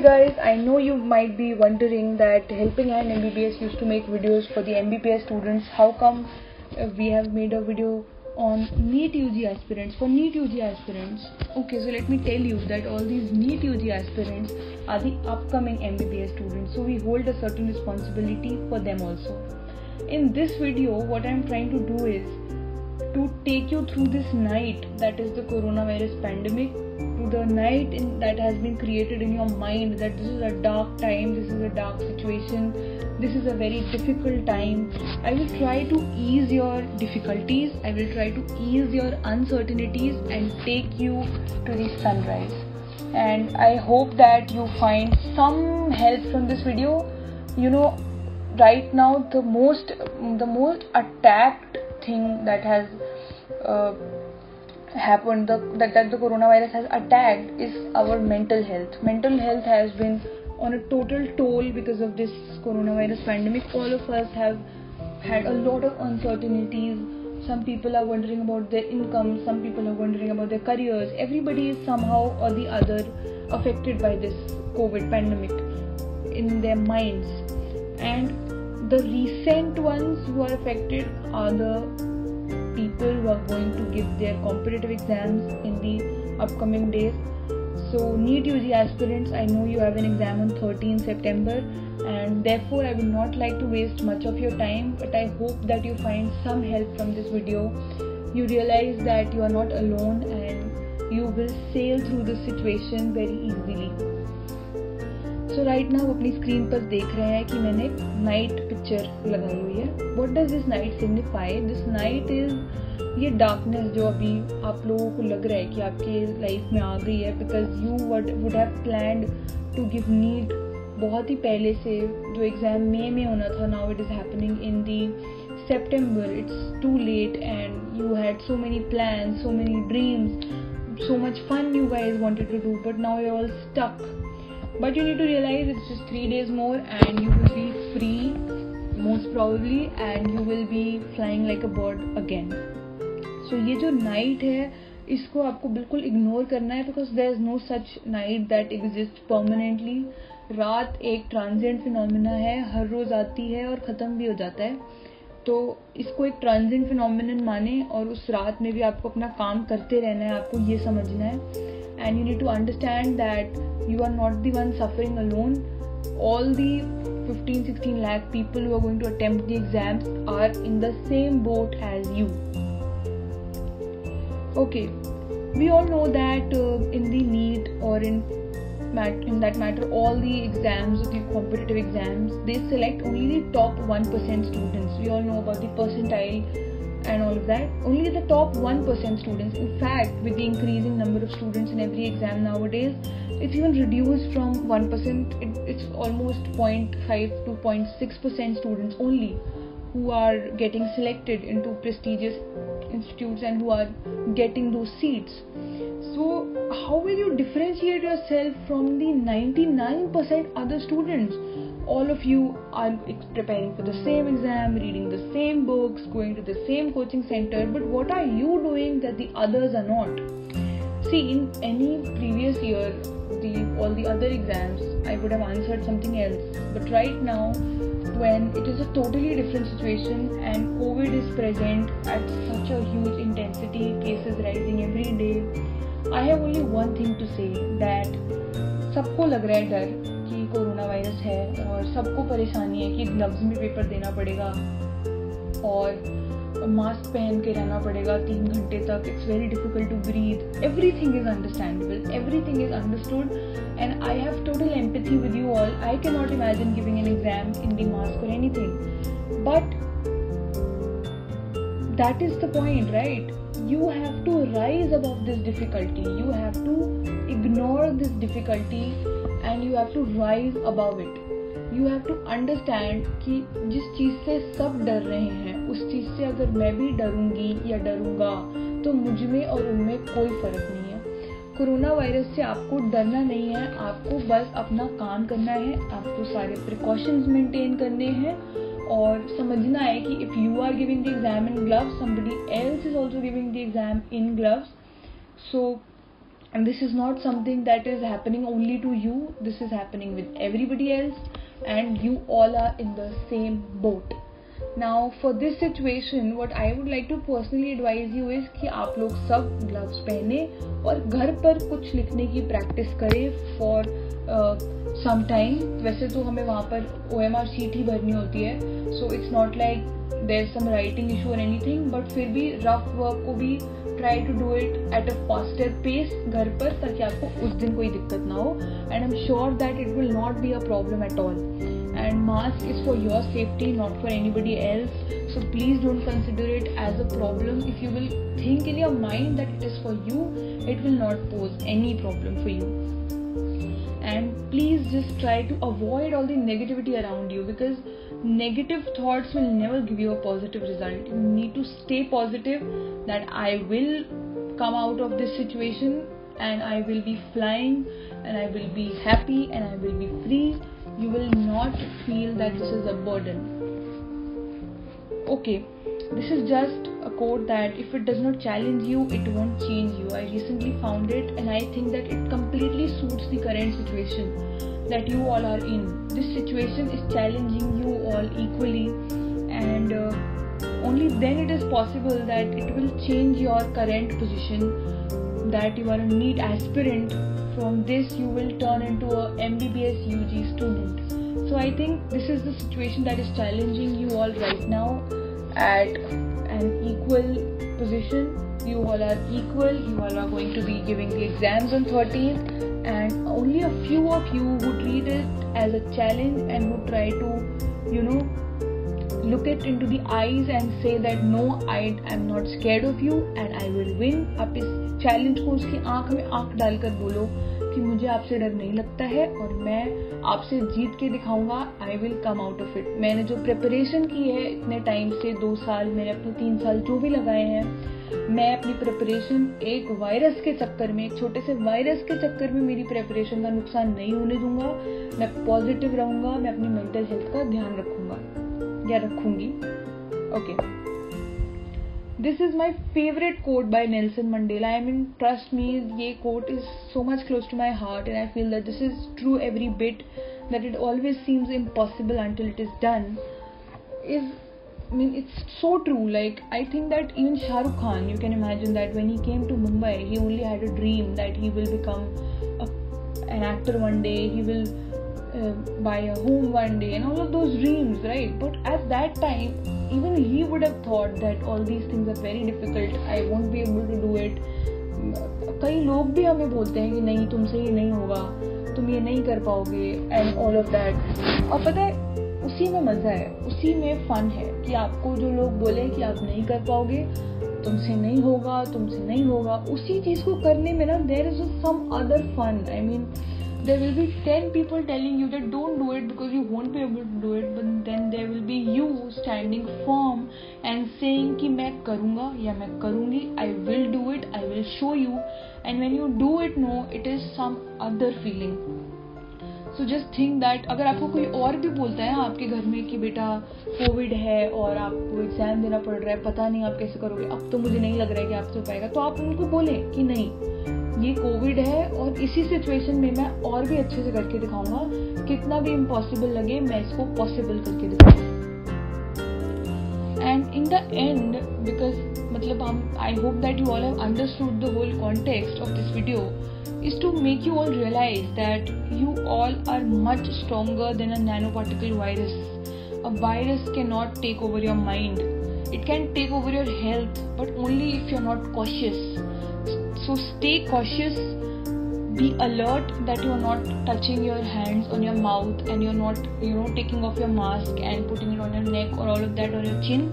guys, I know you might be wondering that Helping Hand MBBS used to make videos for the MBBS students. How come we have made a video on NEET UG aspirants, for NEET UG aspirants? Okay, so let me tell you that all these NEET UG aspirants are the upcoming MBBS students, so we hold a certain responsibility for them also. In this video, what I am trying to do is to take you through this night that is the coronavirus pandemic, to the night that has been created in your mind that this is a dark time, this is a dark situation, this is a very difficult time. I will try to ease your difficulties, I will try to ease your uncertainties and take you to the sunrise. And I hope that you find some help from this video. You know, right now the most attacked thing that has happened, that the coronavirus has attacked, is our mental health. Mental health has been on a total toll because of this coronavirus pandemic. All of us have had a lot of uncertainties. Some people are wondering about their income, some people are wondering about their careers. Everybody is somehow or the other affected by this COVID pandemic in their minds. And the recent ones who are affected are the people who are going to give their competitive exams in the upcoming days. So NEET UG aspirants, I know you have an exam on 13 September and therefore I would not like to waste much of your time, but I hope that you find some help from this video. You realize that you are not alone and you will sail through the situation very easily. So right now अपनी screen पर देख रहे हैं कि मैंने night picture लगाई हुई है. What does this night signify? This night is ये डार्कनेस जो अभी आप लोगों को लग रहा है कि आपके लाइफ में आ गई है, because you would have planned to give NEET बहुत ही पहले से. जो एग्ज़ाम मई में होना था, now it is happening in the September. It's too late and you had so many plans, so many dreams, so much fun you guys wanted to do, but now you're all stuck. But you need to realize it's just 3 days more and you will be free most probably and you will be flying like a bird again. So ये जो night है इसको आपको बिल्कुल ignore करना है, because there is no such night that exists permanently. रात एक transient phenomena है, हर रोज आती है और ख़त्म भी हो जाता है. तो इसको एक transient phenomenon माने और उस रात में भी आपको अपना काम करते रहना है, आपको ये समझना है. And you need to understand that you are not the one suffering alone. All the 15-16 lakh people who are going to attempt the exams are in the same boat as you. Okay, we all know that in the NEET or in that matter, all the exams, the competitive exams, they select only the top 1% students. We all know about the percentile and all of that. Only the top 1% students. In fact, with the increasing number of students in every exam nowadays, it's even reduced from 1%. It's almost 0.5 to 0.6% students only who are getting selected into prestigious institutes and who are getting those seats. So how will you differentiate yourself from the 99% other students? All of you are preparing for the same exam, reading the same books, going to the same coaching center, but what are you doing that the others are not? See, in any previous year, all the other exams, I would have answered something else. But right now, when it is a totally different situation and COVID is present at such a huge intensity, cases rising every day, I have only one thing to say, that सबको लग रहा है डर कि corona virus है और सबको परेशानी है कि ग्लव्स में पेपर देना पड़ेगा और मास्क पहन के रहना पड़ेगा 3 घंटे तक. It's very difficult to breathe. Everything is understandable, everything is understood and I have total empathy with you all. I can not imagine giving an exam in the mask और anything, but that is the point, right? You have to rise above this difficulty, you have to ignore this difficulty and you have to rise above it. You have to understand कि जिस चीज़ से सब डर रहे हैं उस चीज़ से अगर मैं भी डरूंगी या डरूंगा तो मुझ में और उनमें कोई फ़र्क नहीं है. कोरोना वायरस से आपको डरना नहीं है, आपको बस अपना काम करना है, आपको सारे प्रिकॉशंस मेंटेन करने हैं और समझना है कि if you are giving the exam in gloves, somebody else is also giving the exam in gloves. So and this is not something that is happening only to you. This is happening with everybody else, and you all are in the same boat. Now for this situation, what I would like to personally advise you is कि आप लोग सब gloves पहने और घर पर कुछ लिखने की प्रैक्टिस करें for some time. वैसे तो हमें वहाँ पर OMR sheet ही भरनी होती है, so it's not like there's some writing issue or anything, but फिर भी rough work को भी try to do it at a faster pace घर पर, ताकि आपको उस दिन कोई दिक्कत ना हो. And I'm sure that it will not be a problem at all. And mask is for your safety, not for anybody else. So please don't consider it as a problem. If you will think in your mind that it is for you, it will not pose any problem for you. And please just try to avoid all the negativity around you, because negative thoughts will never give you a positive result. You need to stay positive that I will come out of this situation and I will be flying and I will be happy and I will be free. You will not feel that this is a burden. Okay, this is just a quote that if it does not challenge you, it won't change you. I recently found it and I think that it completely suits the current situation that you all are in. This situation is challenging you all equally, and only then it is possible that it will change your current position, that you are a NEET aspirant. From this you will turn into a MBBS UG student. So I think this is the situation that is challenging you all right now at an equal position. You all are equal, you all are going to be giving the exams on 13th, and only a few of you who treat it as a challenge and who try to look it into the eyes and say that no, I am not scared of you and I will win. आप इस challenge को उसकी आंख में आंख डालकर बोलो कि मुझे आपसे डर नहीं लगता है और मैं आपसे जीत के दिखाऊंगा. I will come out of it. मैंने जो प्रिपरेशन की है इतने टाइम से, 2 साल, मैंने अपने 3 साल जो भी लगाए हैं, मैं अपनी प्रिपरेशन एक वायरस के चक्कर में, एक छोटे से वायरस के चक्कर में मेरी प्रिपरेशन का नुकसान नहीं होने दूंगा. मैं पॉजिटिव रहूंगा, मैं अपनी मेंटल हेल्थ का ध्यान रखूंगा या रखूंगी. Okay, this is my favorite quote by Nelson Mandela. I mean, trust me, ये quote is so much close to my heart, and I feel that this is true every bit, that it always seems impossible until it is done. It's so true. Like, I think that even Shah Rukh Khan, you can imagine that when he came to Mumbai, he only had a dream that he will become an actor one day, he will buy a home one day, and all of those dreams, right? But at that time, even he would have thought that all these things are very difficult, I won't be able to do it. कई लोग भी हमें बोलते हैं कि नहीं, तुमसे ये नहीं होगा, तुम ये नहीं कर पाओगे, and all of that. और पता है, उसी में मजा है, उसी में फन है कि आपको जो लोग बोले कि आप नहीं कर पाओगे, तुमसे नहीं होगा, तुमसे नहीं होगा, उसी चीज को करने में ना there is some other fun. I mean, there will be 10 people telling you that don't do it because you won't be able to do it, but then there will be you standing firm and saying कि मैं करूँगा या मैं करूँगी, I will do it, I will show you. And when you do it, no, it is some other feeling. So just think that अगर आपको कोई और भी बोलता है आपके घर में कि बेटा कोविड है और आपको एग्जाम देना पड़ रहा है, पता नहीं आप कैसे करोगे, अब तो मुझे नहीं लग रहा है कि आपसे हो पाएगा, तो आप उनको बोलें कि नहीं, ये कोविड है और इसी सिचुएशन में मैं और भी अच्छे से करके दिखाऊंगा, कितना भी इम्पॉसिबल लगे मैं इसको पॉसिबल करके दिखाऊंगा. And in the end, because मतलब I hope that you all have understood the whole context of this video, is to make you all realize that you all are much stronger than a nanoparticle virus. A virus cannot take over your mind. It can take over your health, but only if you're not cautious. So stay cautious, be alert that you're not touching your hands on your mouth and you're not, taking off your mask and putting it on your neck or all of that on your chin.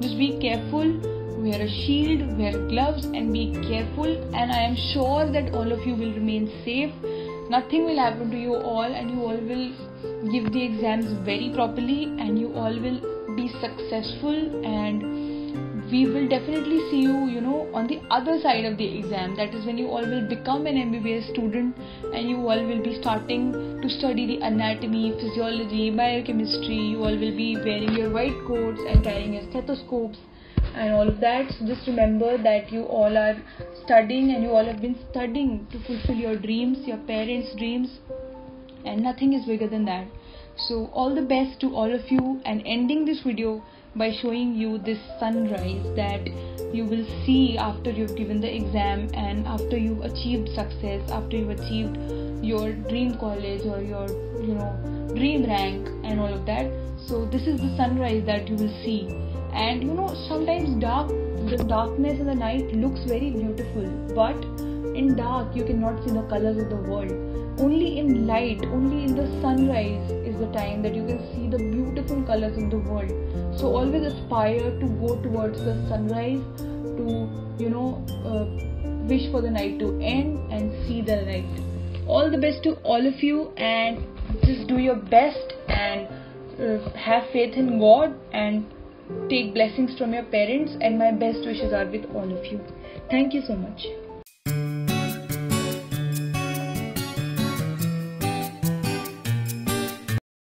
Just be careful. Wear a shield, wear gloves and be careful, and I am sure that all of you will remain safe. Nothing will happen to you all, and you all will give the exams very properly and you all will be successful, and we will definitely see you, on the other side of the exam. That is when you all will become an MBBS student and you all will be starting to study the anatomy, physiology, biochemistry. You all will be wearing your white coats and carrying your stethoscopes. and all of that. So just remember that you all are studying, and you all have been studying to fulfill your dreams, your parents' dreams, and nothing is bigger than that. So all the best to all of you, and ending this video by showing you this sunrise that you will see after you've given the exam, and after you've achieved success, after you've achieved your dream college or your dream rank and all of that. So this is the sunrise that you will see. And sometimes the darkness in the night looks very beautiful, but in dark you cannot see the colors of the world. Only in light, only in the sunrise is the time that you can see the beautiful colors of the world. So always aspire to go towards the sunrise, to wish for the night to end and see the light. All the best to all of you, and just do your best, and have faith in God, and take blessings from your parents, and my best wishes are with all of you. Thank you so much.